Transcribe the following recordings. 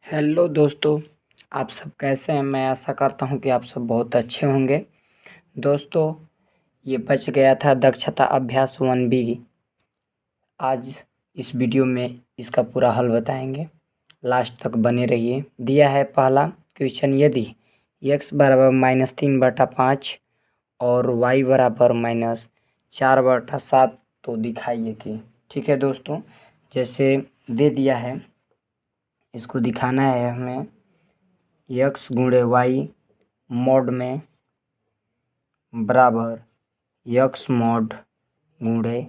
Hello दोस्तों, आप सब कैसे हैं? मैं आशा करता हूं कि आप सब बहुत अच्छे होंगे। दोस्तों, ये बच गया था दक्षता अभ्यास 1B। आज इस वीडियो में इसका पूरा हल बताएंगे। लास्ट तक बने रहिए। दिया है पहला क्वेश्चन, यदि x बराबर -3/5 और y बराबर -4/7 तो दिखाइए कि। ठीक है दोस्तों, जैसे दे दिया है, इसको दिखाना है हमें x गुणे y मॉड में बराबर x मॉड गुणे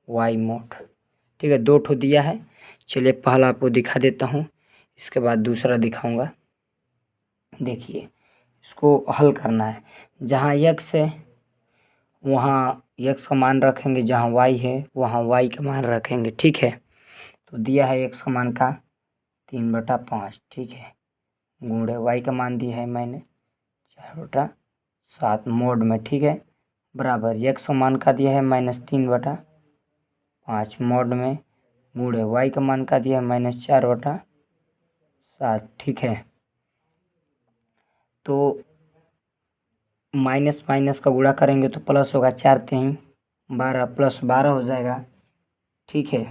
y मॉड। ठीक है, दो ठो दिया है। चलिए पहला आपको दिखा देता हूँ, इसके बाद दूसरा दिखाऊंगा। देखिए, इसको हल करना है। जहाँ x है वहाँ x का मान रखेंगे, जहाँ y है वहाँ y का मान रखेंगे। ठीक है, तो दिया है x का मान का 3/5। ठीक है, गुणे y का मान दिया है मैंने 4/7 मोड में। ठीक है, बराबर x का मान का दिया है -3/5 मोड में, गुणे y का मान का दिया है -4/7। ठीक है, तो माइनस माइनस का गुणा करेंगे तो प्लस होगा, 4×3 = 12 + 12 हो जाएगा। ठीक है,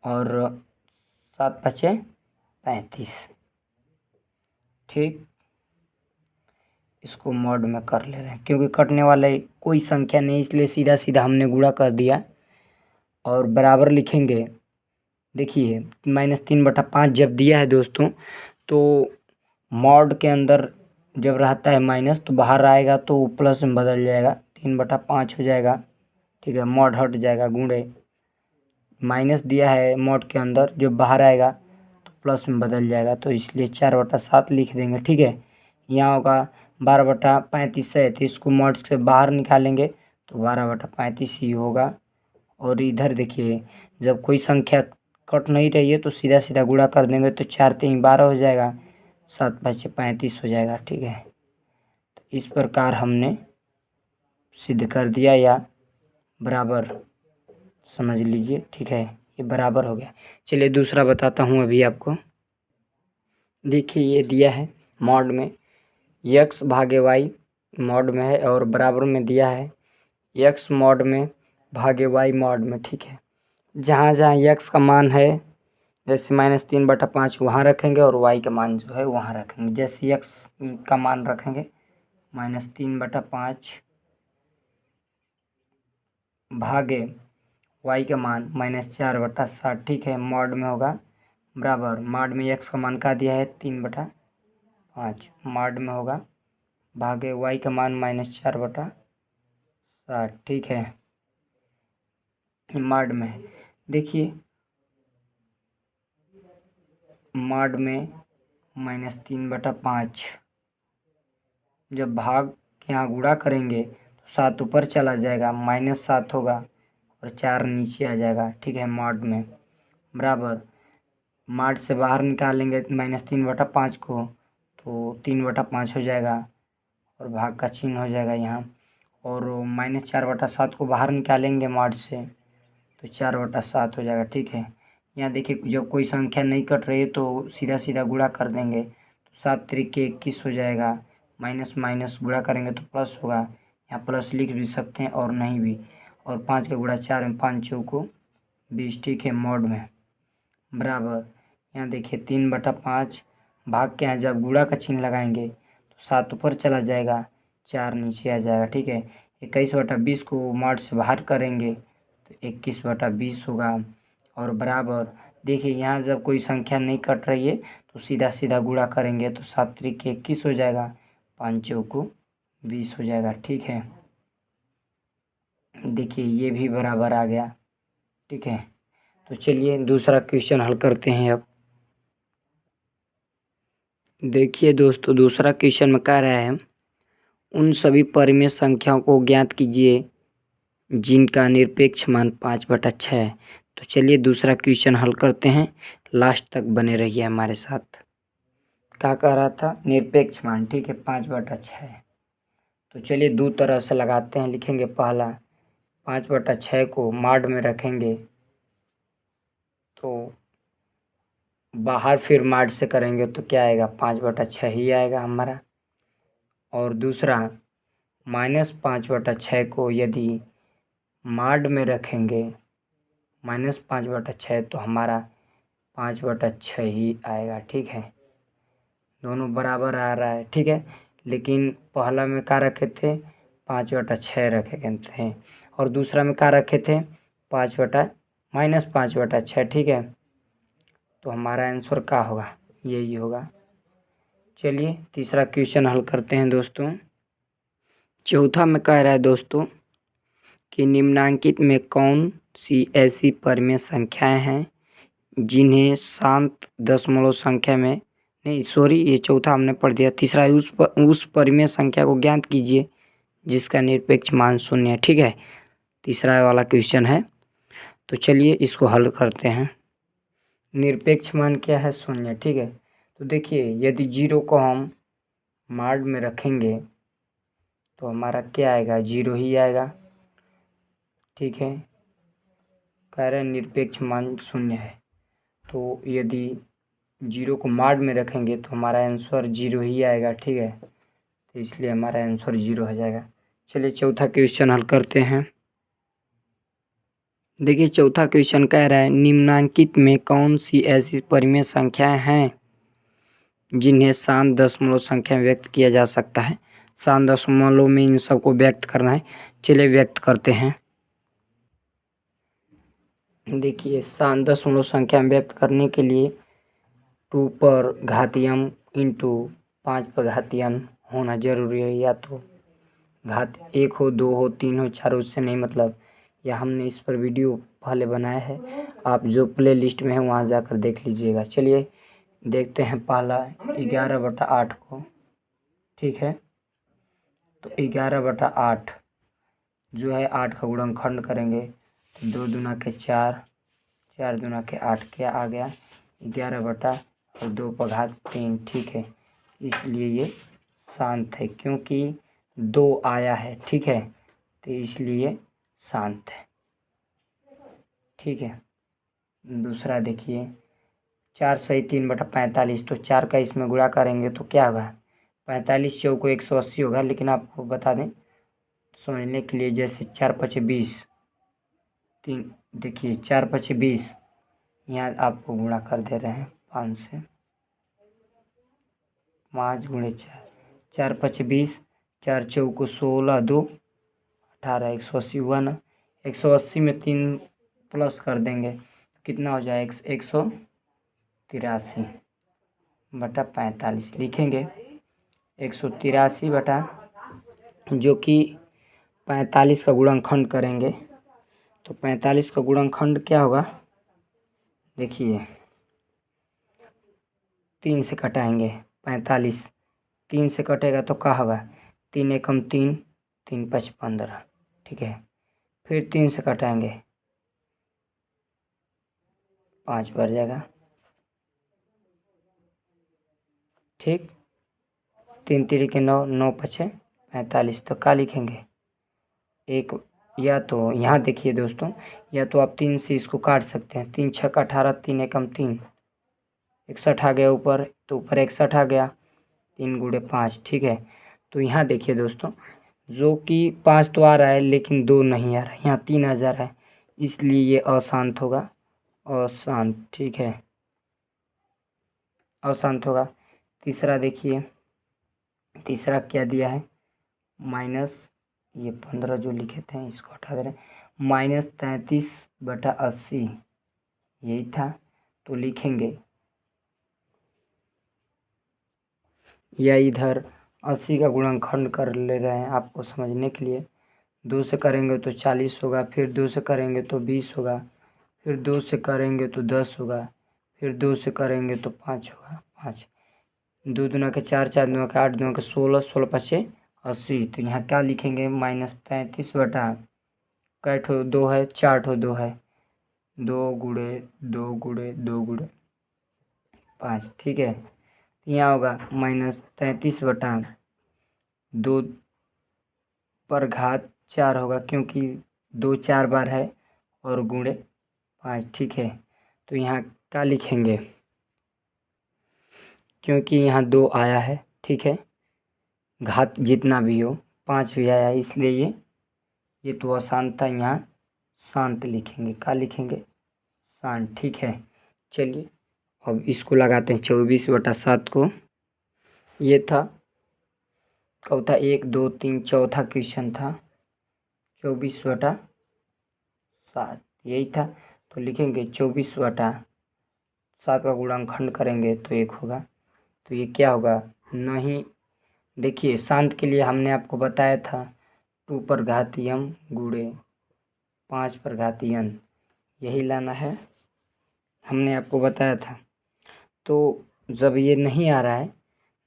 और 7×5 = 35। ठीक, इसको मॉड में कर ले रहे हैं क्योंकि कटने वाले कोई संख्या नहीं, इसलिए सीधा सीधा हमने गुणा कर दिया और बराबर लिखेंगे। देखिए, -3/5 जब दिया है दोस्तों, तो मॉड के अंदर जब रहता है माइनस तो बाहर आएगा तो वो प्लस में बदल जाएगा, 3/5 हो जाएगा। ठीक है, मॉड हट जाएगा, गुणे माइनस दिया है मॉड के अंदर, जो बाहर आएगा तो प्लस में बदल जाएगा, तो इसलिए 4/7 लिख देंगे। ठीक है, यहाँ होगा 12/35 है, तो इसको मॉड से बाहर निकालेंगे तो 12/35 ही होगा। और इधर देखिए, जब कोई संख्या कट नहीं रही है तो सीधा सीधा गुणा कर देंगे तो 4×3 = 12 हो जाएगा, 7×5 = 35 हो जाएगा। ठीक है, तो इस प्रकार हमने सिद्ध कर दिया, या बराबर समझ लीजिए। ठीक है, ये बराबर हो गया। चलिए दूसरा बताता हूँ अभी आपको। देखिए, ये दिया है मॉड में x भागे y मॉड में है, और बराबर में दिया है x मॉड में भागे y मॉड में। ठीक है, जहाँ जहाँ x का मान है, जैसे -3/5 वहाँ रखेंगे और y का मान जो है वहाँ रखेंगे। जैसे x का मान रखेंगे -3/5 भागे y का मान -4/7। ठीक है, मॉड में होगा बराबर, मॉड में x का मान का दिया है 3/5, मॉड में होगा भागे y का मान -4/7। ठीक है, मॉड में देखिए, मॉड में -3/5 जब भाग के यहाँ गुणा करेंगे तो 7 ऊपर चला जाएगा, -7 होगा और 4 नीचे आ जाएगा। ठीक है, मॉड में बराबर, मॉड से बाहर निकालेंगे -3/5 को तो 3/5 हो जाएगा और भाग का चिन्ह हो जाएगा यहाँ। और -4/7 को बाहर निकालेंगे मॉड से तो 4/7 हो जाएगा। ठीक है, यहाँ देखिए, जब कोई संख्या नहीं कट रही है तो सीधा सीधा गुणा कर देंगे तो 7×3 = 21 हो जाएगा। माइनस माइनस गुणा करेंगे तो प्लस होगा, यहाँ प्लस लिख भी सकते हैं और नहीं भी। और 5 का गुणा 4 में 5×4 = 20। ठीक है, मॉड में बराबर, यहाँ देखिए 3/5 भाग के यहाँ जब गुणा का चिन्ह लगाएंगे तो 7 ऊपर चला जाएगा, 4 नीचे आ जाएगा। ठीक है, 21/20 को मॉड से बाहर करेंगे तो 21/20 होगा। और बराबर देखिए, यहाँ जब कोई संख्या नहीं कट रही है तो सीधा सीधा गुणा करेंगे तो 7×3 = 21 हो जाएगा, 5×4 = 20 हो जाएगा। ठीक है, देखिए ये भी बराबर आ गया। ठीक है, तो चलिए दूसरा क्वेश्चन हल करते हैं अब। देखिए दोस्तों, दूसरा क्वेश्चन में कह रहा है, उन सभी परिमेय संख्याओं को ज्ञात कीजिए जिनका निरपेक्ष मान 5/6 है। तो चलिए दूसरा क्वेश्चन हल करते हैं, लास्ट तक बने रहिए हमारे साथ। क्या कह रहा था? निरपेक्ष मान। ठीक है, 5/6। तो चलिए दो तरह से लगाते हैं। लिखेंगे पहला, 5/6 को मॉड में रखेंगे तो बाहर फिर माड से करेंगे तो क्या आएगा, 5/6 ही आएगा हमारा। और दूसरा -5/6 को यदि माड में रखेंगे -5/6 तो हमारा 5/6 ही आएगा। ठीक है, दोनों बराबर आ रहा है। ठीक है, लेकिन पहला में क्या रखे थे, 5/6 रखे गए थे, और दूसरा में क्या रखे थे, -5/6। ठीक है, तो हमारा आंसर क्या होगा, यही होगा। चलिए तीसरा क्वेश्चन हल करते हैं दोस्तों। चौथा में कह रहा है दोस्तों कि निम्नांकित में कौन सी ऐसी परिमेय संख्याएं हैं जिन्हें शांत दशमलव संख्या में, नहीं सॉरी ये चौथा हमने पढ़ दिया। तीसरा है उस परिमेय संख्या को ज्ञात कीजिए जिसका निरपेक्ष मान 0 है। ठीक है, तीसरा वाला क्वेश्चन है, तो चलिए इसको हल करते हैं। निरपेक्ष मान क्या है, 0। ठीक है, तो देखिए यदि 0 को हम माड में रखेंगे तो हमारा क्या आएगा, 0 ही आएगा। ठीक है, कह रहे हैं निरपेक्ष मान 0 है, तो यदि 0 को माड में रखेंगे तो हमारा आंसर 0 ही आएगा। ठीक है, तो इसलिए हमारा आंसर 0 हो जाएगा। चलिए चौथा क्वेश्चन हल करते हैं। देखिए चौथा क्वेश्चन कह रहा है निम्नांकित में कौन सी ऐसी परिमेय संख्याएं हैं जिन्हें शांत दशमलव संख्या में व्यक्त किया जा सकता है। शांत दशमलव में इन सबको व्यक्त करना है। चलिए व्यक्त करते हैं। देखिए शांत दशमलव संख्या में व्यक्त करने के लिए 2 पर घातीय इंटू 5 पर घातीय होना जरूरी है, या तो घात 1 हो, 2 हो, 3 हो, 4 हो, उससे नहीं मतलब। या हमने इस पर वीडियो पहले बनाया है, आप जो प्ले लिस्ट में है वहाँ जाकर देख लीजिएगा। चलिए देखते हैं पहला 11/8 को। ठीक है, तो 11/8 जो है 8 का गुणनखंड करेंगे तो 2 दूना के 4, 4 दूना के 8 क्या आ गया, 11/2/3। ठीक है, इसलिए ये शांत है क्योंकि 2 आया है। ठीक है, तो इसलिए शांत है। ठीक है, दूसरा देखिए 4 सही 3/45, तो 4 का इसमें गुणा करेंगे तो क्या होगा, 45 चौको 180 होगा। लेकिन आपको बता दें समझने के लिए, जैसे 4×5 = 20, देखिए 4×5 = 20, यहाँ आपको गुणा कर दे रहे हैं 5 से, 5 × 4, 4×5 = 4 चौको 16, 2 18, 180 हुआ ना। 180 में 3 प्लस कर देंगे तो कितना हो जाएगा, 183/45 लिखेंगे। 183 जो कि 45 का गुणनखंड करेंगे तो 45 का गुणनखंड क्या होगा, देखिए 3 से कटाएंगे 45, 3 से कटेगा तो क्या होगा, 3 एकम 3, 3×5 = 15। ठीक है, फिर 3 से कटाएंगे 5 बढ़ जाएगा। ठीक, 3 3 के 9, 9×5 = 45, तो क्या लिखेंगे एक, या तो यहाँ देखिए दोस्तों, या तो आप 3 से इसको काट सकते हैं, 3 6 18, 3 एकम 3, 61 आ गया ऊपर, तो ऊपर 61 आ गया, 3 × 5। ठीक है, तो यहाँ देखिए दोस्तों, जो कि 5 तो आ रहा है लेकिन 2 नहीं आ रहा है, यहाँ 3 आ जा रहा है, इसलिए ये अशांत होगा, अशांत। ठीक है, अशांत होगा। तीसरा देखिए, तीसरा क्या दिया है, माइनस ये 15 जो लिखे थे इसको हटा दे रहे हैं, -33/80 यही था, तो लिखेंगे, या इधर 80 का गुणनखंड कर ले रहे हैं आपको समझने के लिए। 2 से करेंगे तो 40 होगा, फिर 2 से करेंगे तो 20 होगा, फिर 2 से करेंगे तो 10 होगा, फिर 2 से करेंगे तो 5 होगा, 5, 2 दूना के 4, 4 दूना के 8, 2 के 16, 16×5 = 80। तो यहाँ क्या लिखेंगे, -33 बटा कै ठो 2 है, 4 ठो 2 है, 2 × 2 × 2 × 5। ठीक है, यहाँ होगा -33/2 पर घात 4 होगा क्योंकि 2 4 बार है, और गुणे 5। ठीक है, तो यहाँ क्या लिखेंगे, क्योंकि यहाँ 2 आया है, ठीक है, घात जितना भी हो 5 भी आया, इसलिए ये तो अशांत था, यहाँ शांत लिखेंगे। क्या लिखेंगे? शांत, ठीक है। चलिए अब इसको लगाते हैं 24/7 को। ये था कब था? 1 2 3 चौथा क्वेश्चन था 24/7, यही था। तो लिखेंगे 24/7 का गुणनखंड करेंगे तो 1 होगा। तो ये क्या होगा? नहीं, देखिए शांत के लिए हमने आपको बताया था 2 पर घाती m गुणे 5 पर घाती n, यही लाना है, हमने आपको बताया था। तो जब ये नहीं आ रहा है,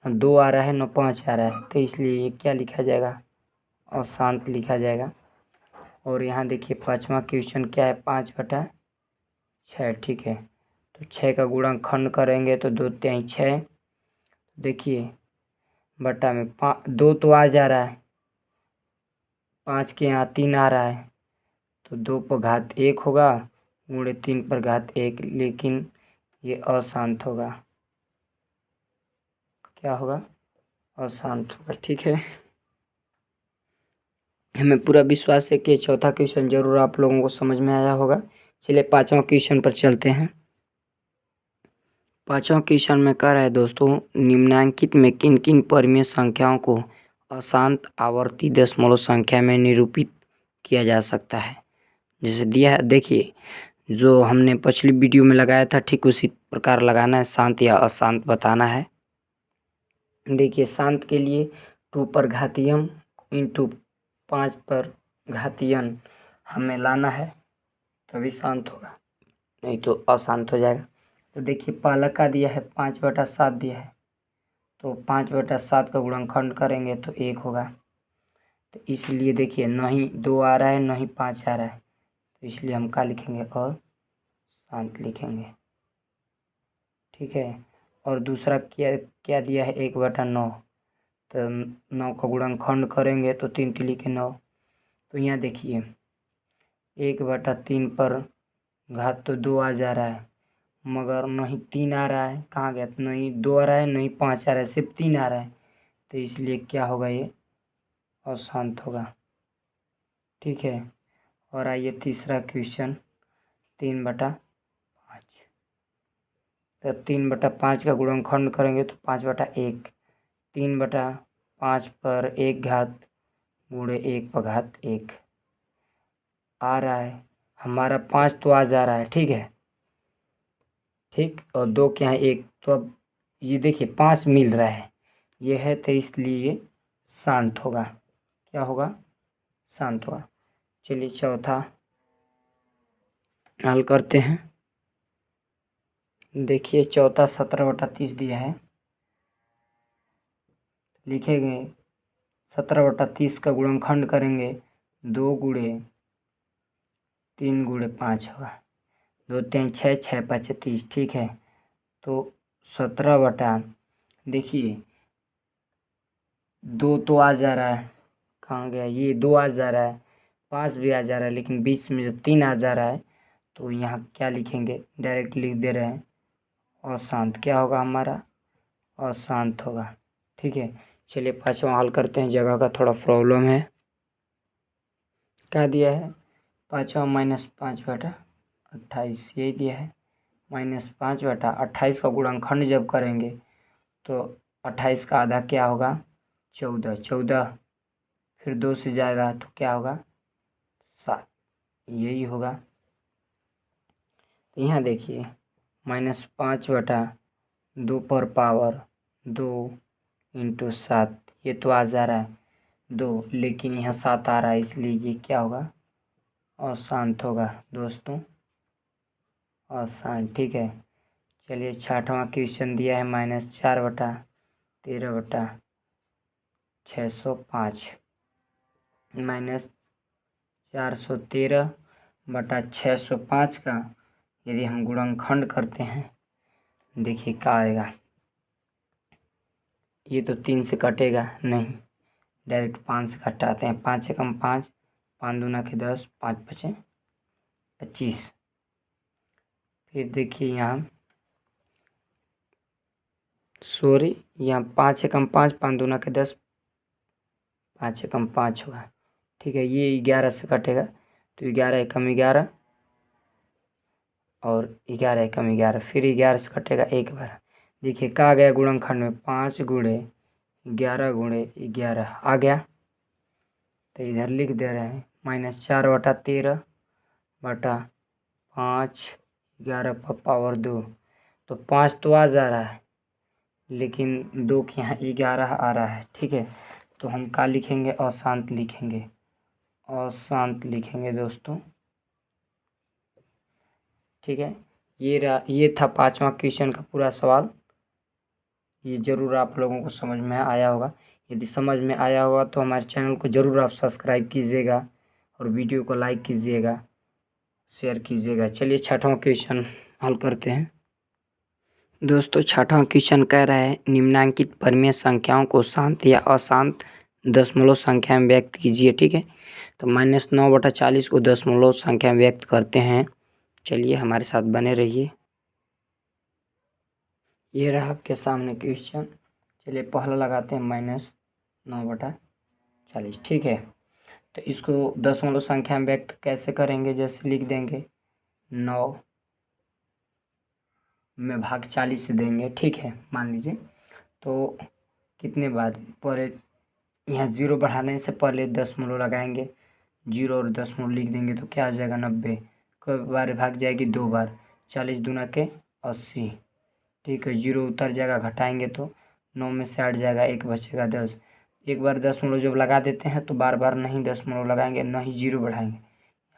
न 2 आ रहा है न 5 आ रहा है, तो इसलिए ये क्या लिखा जाएगा? अशांत लिखा जाएगा। और यहाँ देखिए 5वां क्वेश्चन क्या है? 5/6, ठीक है। तो 6 का गुणनखंड करेंगे तो 2 तिहाई 6, देखिए बटा में 2 तो आ जा रहा है, 5 के यहाँ 3 आ रहा है, तो 2 पर घात 1 होगा गुणे 3 पर घात 1, लेकिन ये अशांत होगा। क्या होगा? अशांत होगा, ठीक है। हमें पूरा विश्वास है कि चौथा क्वेश्चन जरूर आप लोगों को समझ में आया होगा। चलिए 5वां क्वेश्चन पर चलते हैं। 5वां क्वेश्चन में कह रहा है दोस्तों, निम्नांकित में किन किन परिमेय संख्याओं को अशांत आवर्ती दशमलव संख्या में निरूपित किया जा सकता है? जैसे दिया है, देखिए जो हमने पिछली वीडियो में लगाया था ठीक उसी प्रकार लगाना है, शांत या अशांत बताना है। देखिए शांत के लिए 2 पर घाती m इंटू 5 पर घाती n हमें लाना है, तभी शांत होगा, नहीं तो अशांत हो जाएगा। तो देखिए पहला का दिया है 5/7 दिया है, तो 5/7 का गुणनखंड करेंगे तो 1 होगा। तो इसलिए देखिए न ही 2 आ रहा है न ही 5 आ रहा है, तो इसलिए हम क्या लिखेंगे? और शांत लिखेंगे, ठीक है। और दूसरा क्या क्या दिया है? 1/9, तो 9 का गुणनखंड करेंगे तो 3 तिली के 9। तो यहाँ देखिए 1/3 पर घात तो 2 आ जा रहा है, मगर नहीं 3 आ रहा है, कहाँ गया? नहीं 2 आ रहा है नहीं 5 आ रहा है, सिर्फ 3 आ रहा है, तो इसलिए क्या होगा? ये अशांत होगा, ठीक है। और आइए तीसरा क्वेश्चन 3/5, तो 3/5 का गुणनखंड करेंगे तो 5/1, 3/5 पर 1 घात गुणे 1 पर घात 1 आ रहा है, हमारा 5 तो आ जा रहा है, ठीक है, ठीक। और 2 के यहाँ 1, तो अब ये देखिए 5 मिल रहा है, ये है, तो इसलिए शांत होगा। क्या होगा? शांत होगा। चलिए चौथा हल करते हैं। देखिए चौथा 17/30 दिया है, लिखेंगे 17/30 का गुणनखंड करेंगे 2 गुणे 3 गुणे 5 होगा, 2 तिहाई 6, 6 5 30, ठीक है। तो 17 देखिए 2 तो आ जा रहा है, कहाँ गया? ये 2 आ जा रहा है, 5 भी आ जा रहा है, लेकिन बीच में जब 3 आ जा रहा है तो यहाँ क्या लिखेंगे? डायरेक्ट लिख दे रहे हैं अशांत। क्या होगा हमारा? अशांत होगा, ठीक है। चलिए 5वां हल करते हैं, जगह का थोड़ा प्रॉब्लम है। क्या दिया है? 5वां -5/28, यही दिया है। -5/28 का गुणनखंड जब करेंगे तो 28 का आधा क्या होगा? 14, 14 फिर 2 से जाएगा तो क्या होगा? 7, यही होगा। तो यहाँ देखिए -5/2 पर पावर 2 इंटू 7, ये तो आ जा रहा है 2, लेकिन यहाँ 7 आ रहा है, इसलिए ये क्या होगा? अशांत होगा दोस्तों, अशांत, ठीक है। चलिए 6वां क्वेश्चन दिया है -4/13/605, -413/605 का यदि हम गुणनखंड करते हैं, देखिए क्या आएगा? ये तो 3 से कटेगा नहीं, डायरेक्ट 5 से घटाते हैं, 5 एकम 5, 5 दूना के 10, 5 5 25। फिर देखिए यहाँ सॉरी, यहाँ 5 एकम 5, 5 दूना के 10, 5 एकम 5 होगा। ठीक है, ये 11 से कटेगा तो 11 एकम 11 और 11 एकम 11, फिर 11 से कटेगा एक बार। देखिए कहाँ गया गुणनखंड में, 5 गुणे 11 गुणे 11 आ गया। तो इधर लिख दे रहे हैं -4/13 बटा 5 11 पावर 2। तो 5 तो आ जा रहा है लेकिन 2 के यहाँ 11 आ रहा है। ठीक है, तो हम क्या लिखेंगे, अशांत लिखेंगे, अशांत लिखेंगे दोस्तों। ठीक है, ये था 5वां क्वेश्चन का पूरा सवाल। ये ज़रूर आप लोगों को समझ में आया होगा। यदि समझ में आया होगा तो हमारे चैनल को ज़रूर आप सब्सक्राइब कीजिएगा और वीडियो को लाइक कीजिएगा, शेयर कीजिएगा। चलिए 6वां क्वेश्चन हल करते हैं। दोस्तों 6वां क्वेश्चन कह रहा है निम्नांकित परमीय संख्याओं को शांत या अशांत दशमलव संख्या में व्यक्त कीजिए। ठीक है, तो -9/40 को दशमलव संख्या में व्यक्त करते हैं। चलिए हमारे साथ बने रहिए। ये रहा आपके सामने क्वेश्चन। चलिए पहला लगाते हैं -9/40। ठीक है, तो इसको दशमलव संख्या में व्यक्त कैसे करेंगे, जैसे लिख देंगे 9 में भाग 40 से देंगे। ठीक है, मान लीजिए तो कितने बार, पहले यहाँ 0 बढ़ाने से पहले दशमलव लगाएंगे, 0 और दशमलव लिख देंगे तो क्या आ जाएगा 90। कई बार भाग जाएगी, 2 बार, 40 दूना के 80। ठीक है, 0 उतर जाएगा, घटाएंगे तो 9 में से 8 जाएगा, 1 बचेगा 10। एक बार दशमलव जब लगा देते हैं तो बार बार नहीं दशमलव लगाएंगे, न ही 0 बढ़ाएंगे,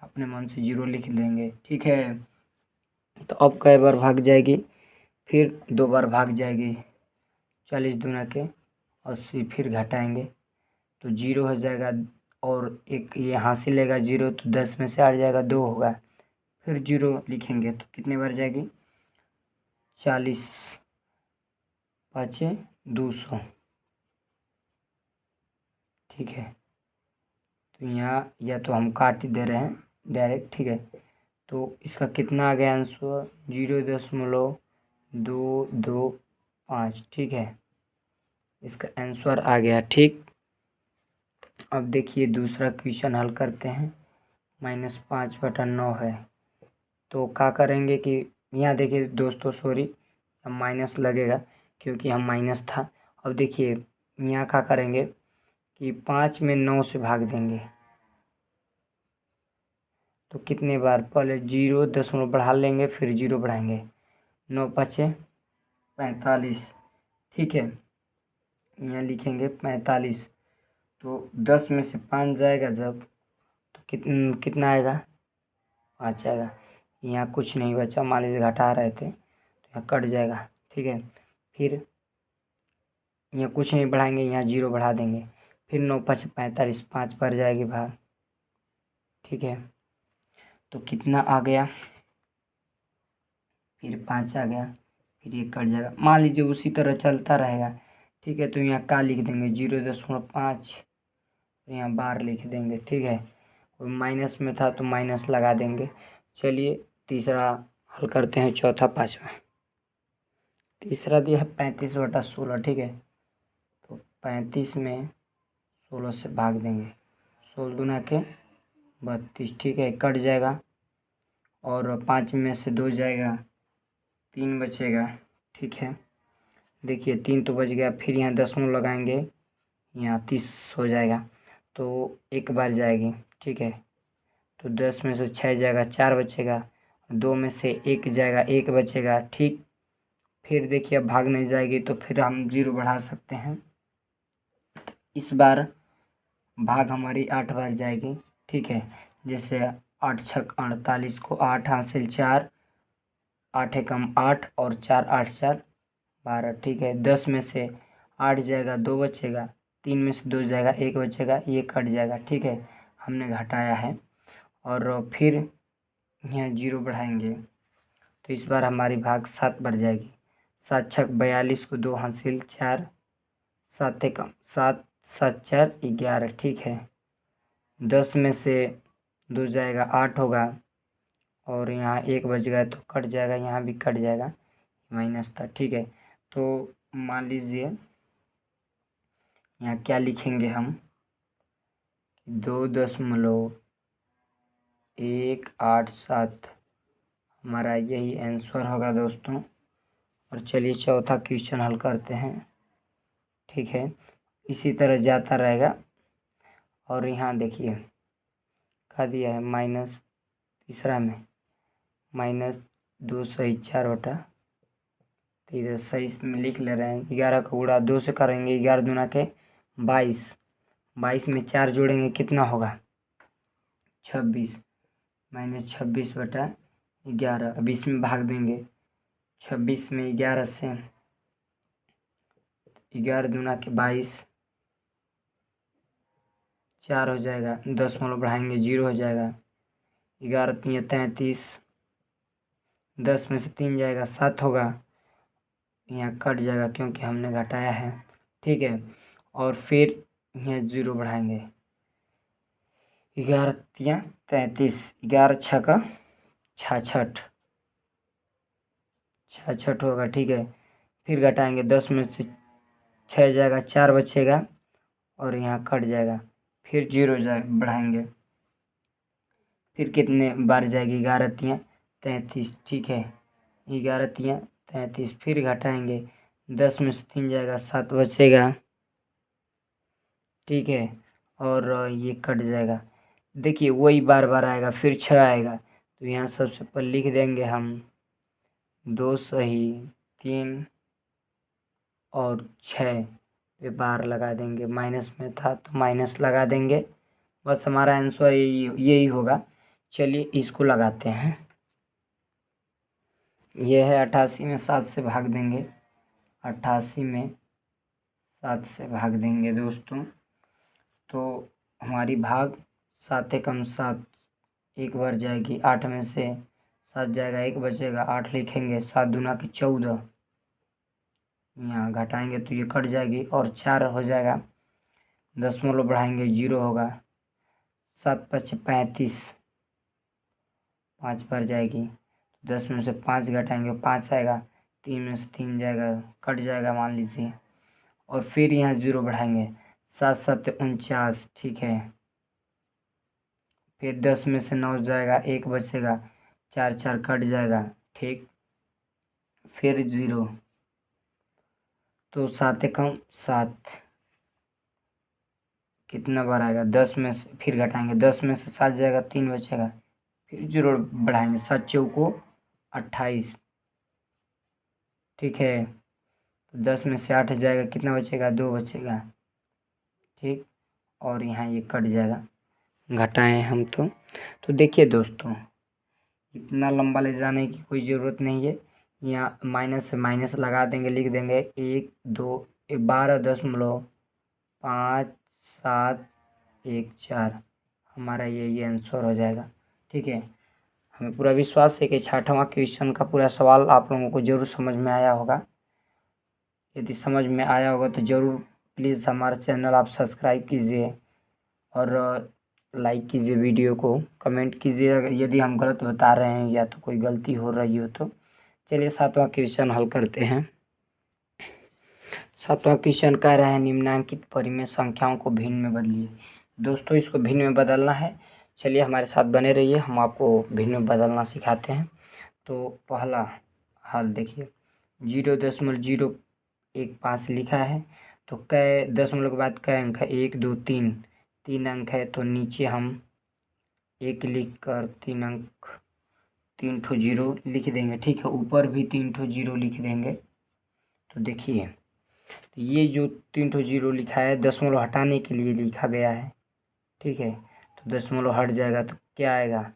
अपने मन से 0 लिख देंगे। ठीक है, तो अब कई बार भाग जाएगी, फिर 2 बार भाग जाएगी, 40 दूना के 80, फिर घटाएंगे तो 0 हो जाएगा, और एक ये हासिल लेगा 0 तो 10 में से 8 जाएगा, 2 होगा, फिर 0 लिखेंगे तो कितने बार जाएगी, 40 5 200। ठीक है, तो यहाँ या तो हम काट ही दे रहे हैं डायरेक्ट। ठीक है, तो इसका कितना आ गया आंसर, 0.225। ठीक है, इसका आंसर आ गया। ठीक, अब देखिए दूसरा क्वेश्चन हल करते हैं। -5/9 है, तो क्या करेंगे कि यहाँ देखिए दोस्तों, सॉरी माइनस लगेगा क्योंकि हम माइनस था। अब देखिए यहाँ क्या करेंगे कि 5 में 9 से भाग देंगे तो कितने बार, पहले 0 दशमलव बढ़ा लेंगे, फिर 0 बढ़ाएंगे, 9 5 45। ठीक है, यहाँ लिखेंगे 45, तो 10 में से 5 जाएगा जब, तो कितना आएगा, 5 आएगा। यहाँ कुछ नहीं बचा, मान लीजिए घटा रहे थे तो यहाँ कट जाएगा। ठीक है, फिर यहाँ कुछ नहीं बढ़ाएंगे, यहाँ 0 बढ़ा देंगे, फिर 9 5 45, 5 पर जाएगी भाग। ठीक है, तो कितना आ गया, फिर 5 आ गया, फिर ये कट जाएगा, मान लीजिए उसी तरह चलता रहेगा। ठीक है, तो यहाँ का लिख देंगे 0.5, यहाँ बार लिख देंगे। ठीक है, और माइनस में था तो माइनस लगा देंगे। चलिए तीसरा हल करते हैं, चौथा 5वां। तीसरा दिया है 35/16। ठीक है, तो 35 में 16 से भाग देंगे, 16 दूना के 32। ठीक है, कट जाएगा और 5 में से 2 जाएगा, 3 बचेगा। ठीक है, देखिए 3 तो बच गया, फिर यहाँ दशमलव लगाएंगे, यहाँ 30 हो जाएगा, तो एक बार जाएगी। ठीक है, तो 10 में से 6 जाएगा, 4 बचेगा, 2 में से 1 जाएगा, 1 बचेगा। ठीक, फिर देखिए अब भाग नहीं जाएगी तो फिर हम 0 बढ़ा सकते हैं, इस बार भाग हमारी 8 बार जाएगी। ठीक है, जैसे 8 छक 48 को 8 हासिल 4, 8 एकम 8 और 4 8 4 12। ठीक है, 10 में से 8 जाएगा, 2 बचेगा, 3 में से 2 जाएगा, 1 बचेगा, ये कट जाएगा। ठीक है, हमने घटाया है, और फिर यहाँ 0 बढ़ाएंगे तो इस बार हमारी भाग 7 बढ़ जाएगी, 7 छक 42 को 2 हासिल 4, 7 एकम 7 7 4 11। ठीक है, 10 में से 2 जाएगा, 8 होगा, और यहाँ 1 बच गया तो कट जाएगा, यहाँ भी कट जाएगा, माइनस था। ठीक है, तो मान लीजिए यहाँ क्या लिखेंगे हम, 2.187 हमारा यही आंसर होगा दोस्तों। और चलिए चौथा क्वेश्चन हल करते हैं। ठीक है, इसी तरह जाता रहेगा। और यहाँ देखिए क्या दिया है, माइनस तीसरा में -204 तो इधर सही में लिख ले रहे हैं। 11 का गुणा 2 से करेंगे, 11 दूना के 22, 22 में 4 जोड़ेंगे कितना होगा, 26, -26/11। अब इसमें भाग देंगे, 26 में 11 से, 11 दूना के 22, 4 हो जाएगा, 10 बढ़ाएंगे 0 हो जाएगा, 11 3 33, 10 में से 3 जाएगा 7 होगा, यहाँ कट जाएगा क्योंकि हमने घटाया है। ठीक है, और फिर यहाँ 0 बढ़ाएंगे, 11 3 33, 11 6 का 66 होगा। ठीक है, फिर घटाएंगे, 10 में से 6 जाएगा, 4 बचेगा और यहाँ कट जाएगा, फिर 0 बढ़ाएंगे, फिर कितने बार जाएगी, 11 3 33। ठीक है, 11 3 33, फिर घटाएंगे, 10 में से 3 जाएगा, 7 बचेगा। ठीक है, और ये कट जाएगा। देखिए वही बार बार आएगा, फिर 6 आएगा, तो यहाँ सबसे पहले लिख देंगे हम 2 सही 3 और 6 पे बार लगा देंगे, माइनस में था तो माइनस लगा देंगे। बस हमारा आंसर यही होगा। चलिए इसको लगाते हैं। यह है 88 में 7 से भाग देंगे, 88 में 7 से भाग देंगे दोस्तों, तो हमारी भाग 7 एकम 7 एक बार जाएगी, 8 में से 7 जाएगा, 1 बचेगा, 8 लिखेंगे, 7 दूना की 14, यहाँ घटाएंगे तो ये कट जाएगी और 4 हो जाएगा, 10 बढ़ाएंगे 0 होगा, 7 5 35, 5 बार जाएगी, 10 में से 5 घटाएंगे 5 आएगा, 3 में से 3 जाएगा, कट जाएगा मान लीजिए, और फिर यहाँ 0 बढ़ाएंगे, 7 7 49। ठीक है, फिर 10 में से 9 जाएगा, 1 बचेगा, 4 4 कट जाएगा। ठीक, फिर 0, तो 7 एकम 7 कितना बार आएगा, 10 में से फिर घटाएंगे, 10 में से 7 जाएगा, 3 बचेगा, फिर 0 बढ़ाएंगे, 7 चौको 28। ठीक है, 10 में से 8 जाएगा, कितना बचेगा, 2 बचेगा। ठीक, और यहाँ ये कट जाएगा, घटाएं हम तो देखिए दोस्तों, इतना लंबा ले जाने की कोई ज़रूरत नहीं है। यहाँ माइनस से माइनस लगा देंगे, लिख देंगे 1 2 12.5 7 1 4, हमारा ये आंसर हो जाएगा। ठीक है, हमें पूरा विश्वास है कि 6वां क्वेश्चन का पूरा सवाल आप लोगों को ज़रूर समझ में आया होगा। यदि समझ में आया होगा तो ज़रूर प्लीज़ हमारा चैनल आप सब्सक्राइब कीजिए और लाइक कीजिए, वीडियो को कमेंट कीजिए यदि हम गलत बता रहे हैं या तो कोई गलती हो रही हो तो। चलिए 7वां क्वेश्चन हल करते हैं। 7वां क्वेश्चन कह रहा है, निम्नांकित परिमेय संख्याओं को भिन्न में बदलिए। दोस्तों इसको भिन्न में बदलना है, चलिए हमारे साथ बने रहिए, हम आपको भिन्न में बदलना सिखाते हैं। तो पहला हल देखिए, 0.015 लिखा है, तो कै दशमलव के बाद कै अंक है, 1 2 3, 3 अंक है, तो नीचे हम 1 लिख कर 3 अंक 3 ठो 0 लिख देंगे। ठीक है, ऊपर भी 3 ठो 0 लिख देंगे। तो देखिए, तो ये जो 3 ठो 0 लिखा है दशमलव हटाने के लिए लिखा गया है। ठीक है, तो दशमलव हट जाएगा तो क्या आएगा,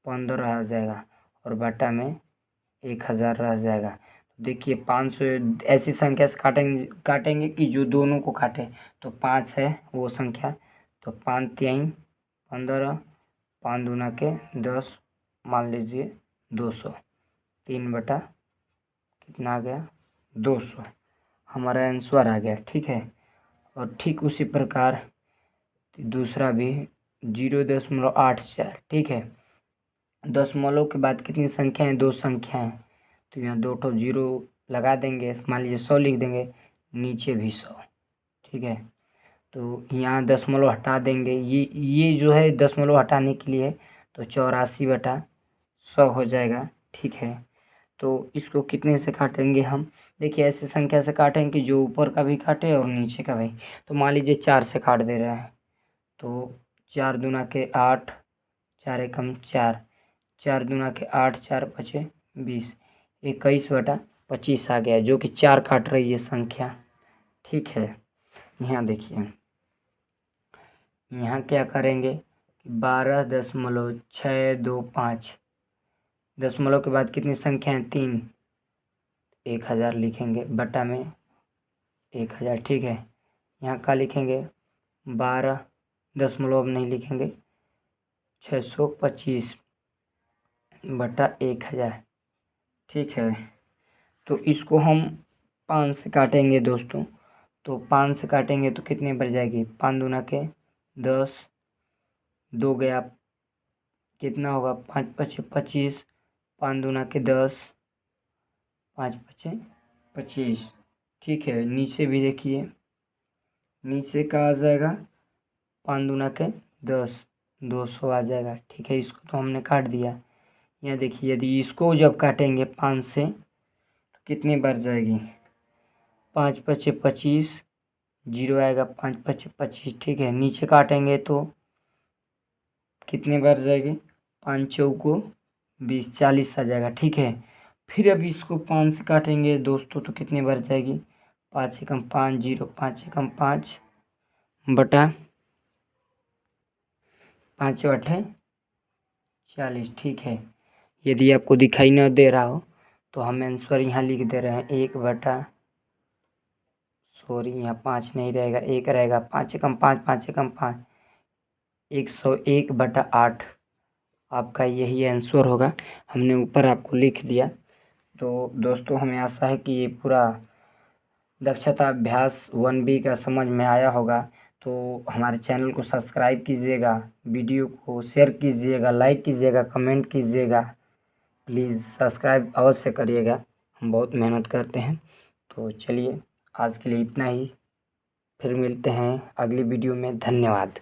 15 आ जाएगा, और बटा में 1000 रह जाएगा। तो देखिए 500 ऐसी संख्या से काटेंगे कि जो दोनों को काटे, तो 5 है वो संख्या, तो 5 3 15, 5 दूना के 10, मान लीजिए 200, 3 बटा कितना आ गया, 200, हमारा आंसर आ गया। ठीक है, और ठीक उसी प्रकार दूसरा भी 0.84। ठीक है, दशमलव के बाद कितनी संख्या है, 2 संख्या है, तो यहाँ 2 ठो 0 लगा देंगे, मान लीजिए 100 लिख देंगे, नीचे भी 100। ठीक है, तो यहाँ दशमलव हटा देंगे, ये जो है दशमलव हटाने के लिए, तो 84/100 हो जाएगा। ठीक है, तो इसको कितने से काटेंगे हम? देखिए ऐसे संख्या से काटेंगे कि जो ऊपर का भी काटे और नीचे का भी। तो मान लीजिए 4 से काट दे रहे हैं, तो 4 दूना के 8, 4 एकम 4, 4 दूना के 8, 4 पचे 20, 21/25 आ गया, जो कि 4 काट रही है संख्या। ठीक है, यहाँ देखिए, यहाँ क्या करेंगे कि 12.625, दशमलव के बाद कितनी संख्या है? 3, 1000 लिखेंगे, बटा में 1000। ठीक है, यहाँ का लिखेंगे 12, दशमलव अब नहीं लिखेंगे, 625/1000। ठीक है, तो इसको हम 5 से काटेंगे दोस्तों। तो 5 से काटेंगे तो कितने बढ़ जाएगी? 5 दूना के 10, 2 गया, कितना होगा? 5 पचे 25, 5 दूना के 10, 5 पचे 25। ठीक है, नीचे भी देखिए, नीचे का आ जाएगा 5 दूना के 10, 200 आ जाएगा। ठीक है, इसको तो हमने काट दिया। यहाँ देखिए, यदि इसको जब काटेंगे 5 से तो कितनी बढ़ जाएगी? 5 पचे 25, 0 आएगा, 5 पचे 25। ठीक है, नीचे काटेंगे तो कितनी बढ़ जाएगी? 5 चौको 20, 40 आ जाएगा। ठीक है, फिर अब इसको 5 से काटेंगे दोस्तों तो कितनी बढ़ जाएगी? 5 एकम 5, 0, 5 एकम 5 बटा 5 अठे 40। ठीक है, यदि आपको दिखाई न दे रहा हो तो हम आंसर यहाँ लिख दे रहे हैं, 1 बटा, सॉरी यहाँ 5 नहीं रहेगा, 1 रहेगा, 5 एकम 5, 5 एकम 5, 101/8 आपका यही आंसर होगा। हमने ऊपर आपको लिख दिया। तो दोस्तों हमें आशा है कि ये पूरा दक्षता अभ्यास 1B का समझ में आया होगा। तो हमारे चैनल को सब्सक्राइब कीजिएगा, वीडियो को शेयर कीजिएगा, लाइक कीजिएगा, कमेंट कीजिएगा, प्लीज़ सब्सक्राइब अवश्य करिएगा, हम बहुत मेहनत करते हैं। तो चलिए आज के लिए इतना ही, फिर मिलते हैं अगली वीडियो में। धन्यवाद।